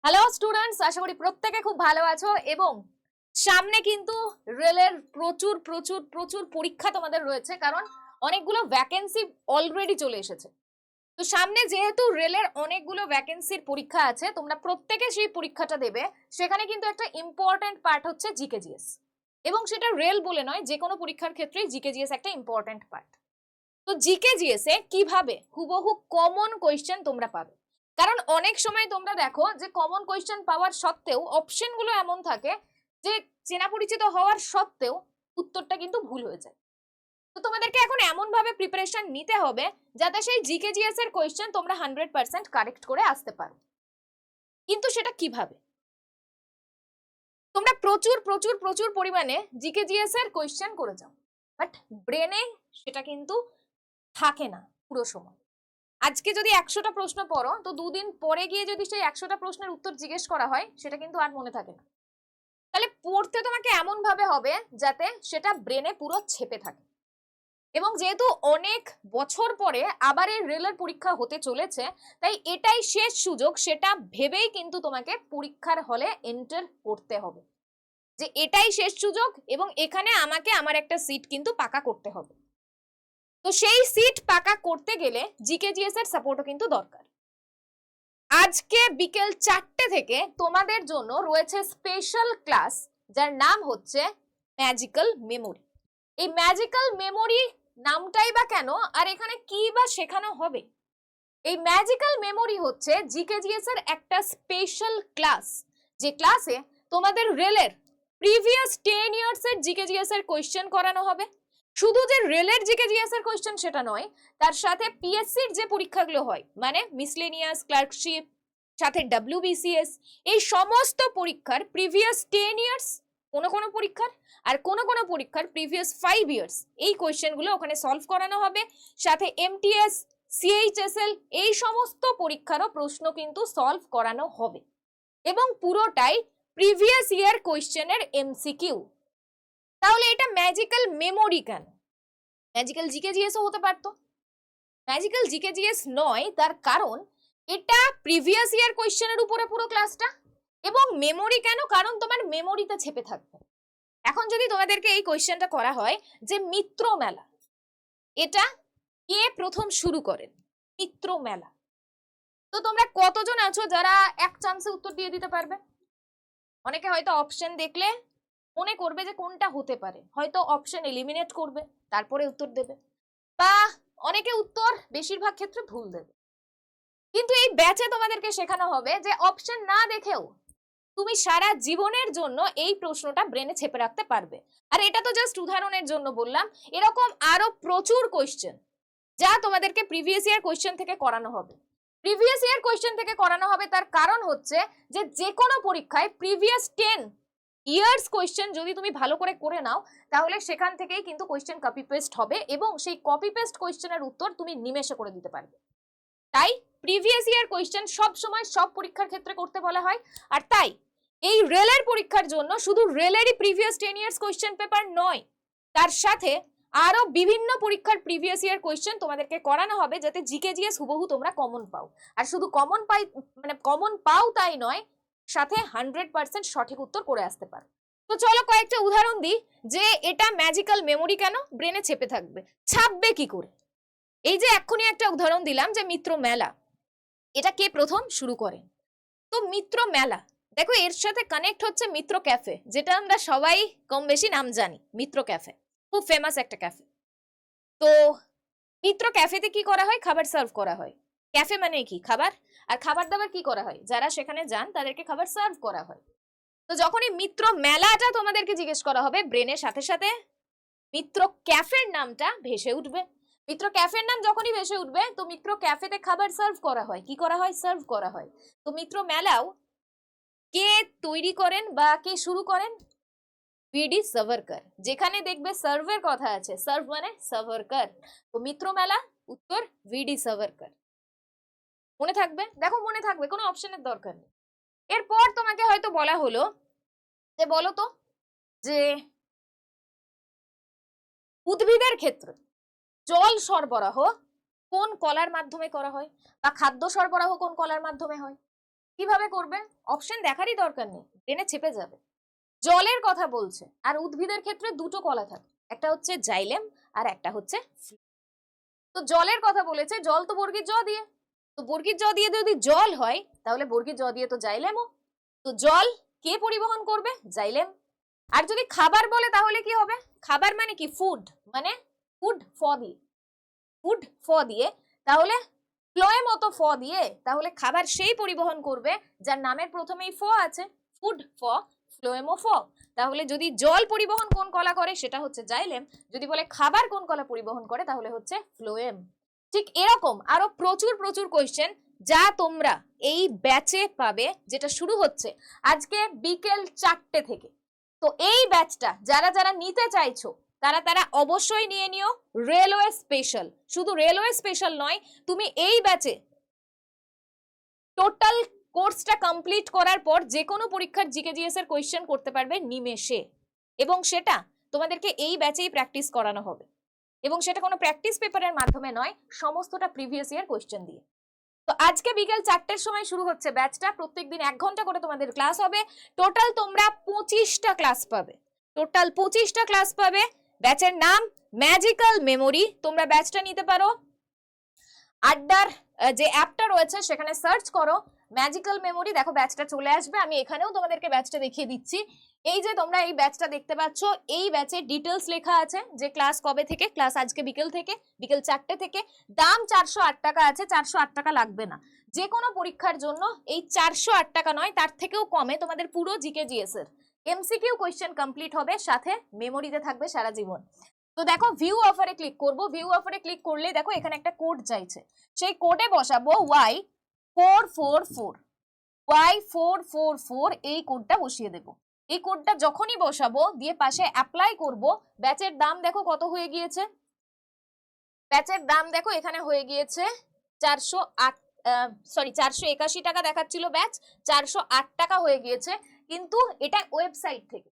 Hello students, আশা করি প্রত্যেকে খুব ভালো আছো এবং সামনে কিন্তু রেলের প্রচুর প্রচুর প্রচুর পরীক্ষা তোমাদের রয়েছে, কারণ অনেকগুলো ভ্যাকেন্সি অলরেডি চলে এসেছে। তো সামনে যেহেতু রেলের অনেকগুলো ভ্যাকেন্সির পরীক্ষা আছে, তোমরা প্রত্যেকে সেই পরীক্ষাটা দেবে। সেখানে কিন্তু একটা ইম্পর্টেন্ট পার্ট হচ্ছে জিকে জিএস, এবং সেটা রেল বলে নয়, যে কোনো পরীক্ষার ক্ষেত্রেই জিকে জিএস একটা ইম্পর্টেন্ট পার্ট। তো জিকে জিএস এ কিভাবে হুবহু কমন কোয়েশ্চেন তোমরা পাবে, কারণ অনেক সময় তোমরা দেখো যে কমন কোয়েশ্চেন পাওয়ার সত্ত্বেও অপশনগুলো এমন থাকে যে চেনা পরিচিত হওয়ার সত্ত্বেও উত্তরটা কিন্তু ভুল হয়ে যায়। তো তোমাদেরকে এখন এমন ভাবে প্রিপারেশন নিতে হবে যাতে সেই জিকে জিএস এর কোয়েশ্চেন তোমরা 100% কারেক্ট করে আসতে পারো। কিন্তু সেটা কিভাবে? তোমরা প্রচুর প্রচুর প্রচুর পরিমাণে জিকে জিএস এর কোয়েশ্চেন করে যাও, বাট ব্রেনে সেটা কিন্তু থাকে না পুরো সময়। আজকে যদি 100টা প্রশ্ন পড়ো, তো দুদিন পরে গিয়ে যদি সেই 100টা প্রশ্নের উত্তর জিজ্ঞেস করা হয়, সেটা কিন্তু আর মনে থাকে না। তাহলে পড়তে তোমাকে এমন ভাবে হবে যাতে সেটা ব্রেনে পুরো ছেপে থাকে। এবং যেহেতু অনেক বছর পরে আবার এই রেলের পরীক্ষা হতে চলেছে, তাই এটাই শেষ সুযোগ সেটা ভেবেই কিন্তু তোমাকে পরীক্ষার হলে এন্টার করতে হবে, যে এটাই শেষ সুযোগ এবং এখানে আমাকে আমার একটা সিট কিন্তু পাকা করতে হবে। তো সেই সিট পাকা করতে গেলে জিকে জিএস এর সাপোর্টও কিন্তু দরকার। আজকে বিকেল 4টে থেকে তোমাদের জন্য রয়েছে স্পেশাল ক্লাস, যার নাম হচ্ছে ম্যাজিক্যাল মেমোরি। এই ম্যাজিক্যাল মেমোরি নামটাই বা কেন, আর এখানে কি বা শেখানো হবে? এই ম্যাজিক্যাল মেমোরি হচ্ছে জিকে জিএস এর একটা স্পেশাল ক্লাস, যে ক্লাসে তোমাদের রেলের প্রিভিয়াস 10 ইয়ার্স এর জিকে জিএস এর কোয়েশ্চেন করানো হবে। শুধু যে রেলের জিকে জিএস এর কোয়েশ্চেন সেটা নয়, তার সাথে পিএসসির যে পরীক্ষাগুলো হয়, মানে মিসলেনিয়াস, ক্লার্কশিপ, সাথে ডব্লিউবিসিএস, এই সমস্ত পরীক্ষার প্রিভিয়াস 10 ইয়ার্স কোন কোন পরীক্ষার, আর কোন কোন পরীক্ষার প্রিভিয়াস 5 ইয়ার্স, এই কোয়েশ্চেনগুলো ওখানে সলভ করানো হবে। সাথে এমটিএস, সিএইচএসএল, এই সমস্ত পরীক্ষারও প্রশ্ন কিন্তু সলভ করানো হবে, এবং পুরোটাই প্রিভিয়াস ইয়ার কোয়েশ্চেনের এমসিকিউ। তাহলে এটা ম্যাজিক্যাল মেমোরি কেন? ম্যাজিক্যাল জিকে জিএস ও হতে পারতো। ম্যাজিক্যাল জিকে জিএস নয়, তার কারণ এটা প্রিভিয়াস ইয়ার কোয়েশ্চেনের উপরে পুরো ক্লাসটা। এবং মেমোরি কেন? কারণ তোমার মেমোরিতে ছেপে থাকবে। এখন যদি তোমাদেরকে এই কোয়েশ্চেনটা করা হয় যে মিত্র মেলা এটা কে প্রথম শুরু করেন, মিত্র মেলা, তো তোমরা কতজন আছো যারা এক চান্সে উত্তর দিয়ে দিতে পারবে? অনেকে হয়তো অপশন দেখলে মনে করবে যে কোনটা হতে পারে, হয়তো অপশন এলিমিনেট করবে তারপরে উত্তর দেবে, বা অনেকে উত্তর বেশিরভাগ ক্ষেত্রে ভুল দেবে। কিন্তু এই ব্যাচে তোমাদেরকে শেখানো হবে যে অপশন না দেখেও তুমি সারা জীবনের জন্য এই প্রশ্নটা ব্রেনে ছেপে রাখতে পারবে। আর এটা তো জাস্ট উদাহরণের জন্য বললাম, এরকম আরো প্রচুর কোয়েশ্চেন যা তোমাদেরকে প্রিভিয়াস ইয়ার কোয়েশ্চেন থেকে করানো হবে। প্রিভিয়াস ইয়ার কোয়েশ্চেন থেকে করানো হবে তার কারণ হচ্ছে যে যে কোনো পরীক্ষায় প্রিভিয়াস 10 ইয়ার্স কোয়েশ্চেন যদি তুমি ভালো করে নাও, তাহলে সেখান থেকেই কিন্তু কোয়েশ্চেন কপি পেস্ট হবে, এবং সেই কপি পেস্ট কোয়েশ্চেনের উত্তর তুমি নিমেষে করে দিতে পারবে। তাই প্রিভিয়াস ইয়ার কোয়েশ্চেন সব সময় সব পরীক্ষার ক্ষেত্রে করতে বলা হয়। আর তাই এই রেলের পরীক্ষার জন্য শুধু রেলেরই প্রিভিয়াস 10 ইয়ার্স কোয়েশ্চেন পেপার নয়, তার সাথে আরো বিভিন্ন পরীক্ষার প্রিভিয়াস ইয়ার কোয়েশ্চেন তোমাদেরকে করানো হবে, যাতে জিকে জিএস হুবহু তোমরা কমন পাও। আর শুধু কমন পাই, মানে কমন পাও তাই নয়, সাথে 100% সঠিক উত্তর করে আসতে পারো। তো চলো কয়েকটা উদাহরণ দিই যে এটা ম্যাজিক্যাল মেমোরি কেন, ব্রেনে চেপে থাকবে, ছাপবে কি করে। এই যে এক্ষুনি একটা উদাহরণ দিলাম যে মিত্র মেলা, এটা কে প্রথম শুরু করেন? তো মিত্র মেলা, দেখো এর সাথে কানেক্ট হচ্ছে মিত্র ক্যাফে, যেটা আমরা সবাই কম বেশি নাম জানি। মিত্র ক্যাফে খুব ফেমাস একটা ক্যাফে। তো মিত্র ক্যাফেতে কি করা হয়? খাবার সার্ভ করা হয়। ক্যাফে মানে কি? খাবার। আর খাবার দাবার কি করা হয়? যারা সেখানে যান তাদেরকে খাবার সার্ভ করা হয়। তো যখনই মিত্র মেলাটা তোমাদেরকে জিজ্ঞেস করা হবে, ব্রেনের সাথে সাথে মিত্র ক্যাফের নামটা ভেসে উঠবে। মিত্র ক্যাফের নাম যখনই ভেসে উঠবে, তো মিত্র ক্যাফেতে খাবার সার্ভ করা হয়। কি করা হয়? সার্ভ করা হয়। তো মিত্র মেলাও কে তৈরি করেন বা কে শুরু করেন? ভিডি সাভারকর। যেখানে দেখবে সার্ভের কথা আছে, সার্ভ মানে সাভারকর, তো মিত্র মেলা উত্তর ভিডি সাভারকর। মনে থাকবে? দেখো মনে থাকবে, কোনো অপশনের দরকার নেই। এরপর তোমাকে হয়তো বলা হলো যে বলো তো যে উদ্ভিদের ক্ষেত্রে জল সরবরাহ কোন কলার মাধ্যমে করা হয়, বা খাদ্য সরবরাহ কোন কলার মাধ্যমে হয়? কিভাবে করবে? অপশন দেখারই দরকার নেই, ব্রেনে চেপে যাবে। জলের কথা বলছে, আর উদ্ভিদের ক্ষেত্রে দুটো কলা থাকে, একটা হচ্ছে জাইলেম আর একটা হচ্ছে ফ্লোয়েম। তো জলের কথা বলেছে, জল তো বর্গীর জ দিয়ে, তো বর্গীর জ দিয়ে যদি জল হয় তাহলে বর্গীর জ দিয়ে তো জাইলেমও। তো জল কে পরিবহন করবে? জাইলেম। আর যদি খাবার বলে তাহলে কি হবে? খাবার মানে কি? ফুড, মানে ফুড ফ দিয়ে, ফুড ফ দিয়ে, তাহলে ফ্লোয়েম অত ফ দিয়ে, তাহলে খাবার সেই পরিবহন করবে যার নামের প্রথমেই ফ আছে, ফুড ফ, ফ্লোয়েম ও ফ। তাহলে যদি জল পরিবহন কোন কলা করে সেটা হচ্ছে জাইলেম, যদি বলে খাবার কোন কলা পরিবহন করে তাহলে হচ্ছে ফ্লোয়েম। ঠিক এরকম আরো প্রচুর প্রচুর কোয়েশ্চেন যা তোমরা এই ব্যাচে পাবে, যেটা শুরু হচ্ছে আজকে বিকেল 4টে থেকে। তো এই ব্যাচটা যারা যারা নিতে চাইছো তারা তারা অবশ্যই নিয়ে নিও। রেলওয়ে স্পেশাল, শুধু রেলওয়ে স্পেশাল নয়, তুমি এই ব্যাচে টোটাল কোর্সটা কমপ্লিট করার পর যে কোনো পরীক্ষার জিকেজিএস এর কোয়েশ্চেন করতে পারবে নিমেষে, এবং সেটা তোমাদেরকে এই ব্যাচেই প্র্যাকটিস করানো হবে, এবং সেটা কোনো প্র্যাকটিস পেপারের মাধ্যমে নয়, সমস্তটা প্রিভিয়াস ইয়ার কোয়েশ্চেন দিয়ে। তো আজকে বিকেল 4টের সময় শুরু হচ্ছে ব্যাচটা, প্রত্যেকদিন 1 ঘন্টা করে তোমাদের ক্লাস হবে। টোটাল তোমরা 25টা ক্লাস পাবে, টোটাল 25টা ক্লাস পাবে। ব্যাচের নাম ম্যাজিক্যাল মেমোরি। তোমরা ব্যাচটা নিতে পারো আড্ডার যে অ্যাপটা রয়েছে সেখানে সার্চ করো ম্যাজিক্যাল মেমোরি, দেখো ব্যাচটা চলে আসবে। আমি এখানেও তোমাদেরকে ব্যাচটা দেখিয়ে দিচ্ছি। এই যে তোমরা এই ব্যাচটা দেখতে পাচ্ছ, এই ব্যাচে ডিটেলস লেখা আছে যে ক্লাস কবে থেকে, ক্লাস আজকে বিকেল থেকে, বিকেল 4টে থেকে। দাম 408 টাকা আছে, 408 টাকা লাগবে না। যে কোনো পরীক্ষার জন্য এই 408 টাকা নয়, তার থেকেও কমে তোমাদের পুরো জিকেজিএস এর এমসিকিউ কোয়েশ্চেন কমপ্লিট হবে, সাথে মেমোরিতে থাকবে সারা জীবন। তো দেখো ভিউ অফারে ক্লিক করব, ভিউ অফারে ক্লিক করলে দেখো এখানে একটা কোড চাইছে, সেই কোডে বসাবো Y444, Y444, এই কোডটা বসিয়ে দেবো। এই কোডটা যখনই বসাবো দিয়ে পাশে অ্যাপ্লাই করব, ব্যাচের দাম দেখো কত হয়ে গিয়েছে, ব্যাচের দাম দেখো এখানে হয়ে গিয়েছে 481 টাকা দেখাচ্ছিল ব্যাচ, 408 টাকা হয়ে গিয়েছে, কিন্তু এটা ওয়েবসাইট থেকে।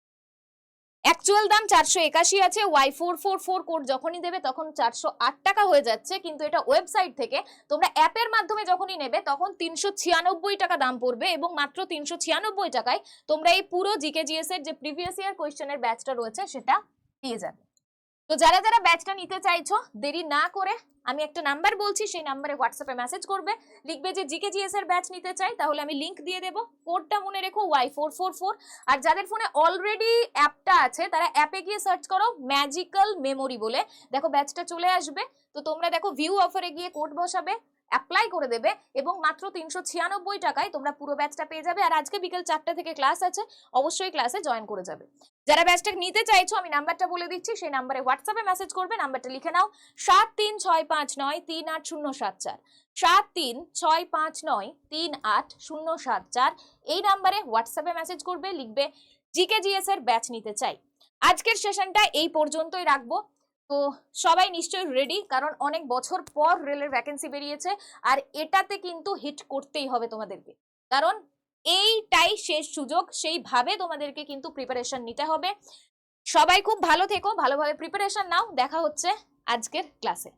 অ্যাকচুয়াল দাম 481 আছে, Y444 কোড যখনই দেবে তখন 408 টাকা হয়ে যাচ্ছে, কিন্তু এটা ওয়েবসাইট থেকে। তোমরা অ্যাপের মাধ্যমে যখনই নেবে তখন 396 টাকা দাম পড়বে, এবং মাত্র 396 টাকায় তোমরা এই পুরো জিকেজিএস এর যে প্রিভিয়াস ইয়ার কোয়েশ্চেনের ব্যাচটা রয়েছে সেটা পেয়ে যাবে। তো যারা যারা ব্যাচটা নিতে চাইছো দেরি না করে আমি একটা নাম্বার বলছি, সেই নাম্বারে হোয়াটসঅ্যাপে মেসেজ করবে, লিখবে যে জিকেজিএস এর ব্যাচ নিতে চাই, তাহলে আমি লিংক দিয়ে দেবো। কোডটা মনে রেখো Y444। আর যাদের ফোনে অলরেডি অ্যাপটা আছে তারা অ্যাপে গিয়ে সার্চ করো ম্যাজিক্যাল মেমোরি বলে, দেখো ব্যাচটা চলে আসবে। তো তোমরা দেখো ভিউ অফারে গিয়ে কোড বসাবে, অ্যাপ্লাই করে দেবে, এবং মাত্র 396 টাকায় তোমরা পুরো ব্যাচটা পেয়ে যাবে। আর আজকে বিকেল 4টে থেকে ক্লাস আছে, অবশ্যই ক্লাসে জয়েন করে যাবে। যারা ব্যাচটা নিতে চাইছো আমি নাম্বারটা বলে দিচ্ছি, সেই নাম্বারে হোয়াটসঅ্যাপে মেসেজ করবে, নাম্বারটা লিখে নাও 7365938074, 7365938074। এই নাম্বারে হোয়াটসঅ্যাপে মেসেজ করবে, লিখবে জিকেজিএস এর ব্যাচ নিতে চাই। আজকের সেশনটা এই পর্যন্তই রাখবো। তো সবাই নিশ্চয়ই রেডি, কারণ অনেক বছর পর রেলের ভ্যাকেন্সি বেরিয়েছে, আর এটাতে কিন্তু হিট করতেই হবে তোমাদেরকে, কারণ এইটাই শেষ সুযোগ, সেইভাবে তোমাদেরকে কিন্তু প্রিপারেশন নিতে হবে। সবাই খুব ভালো থেকো, ভালোভাবে প্রিপারেশন নাও, দেখা হচ্ছে আজকের ক্লাসে।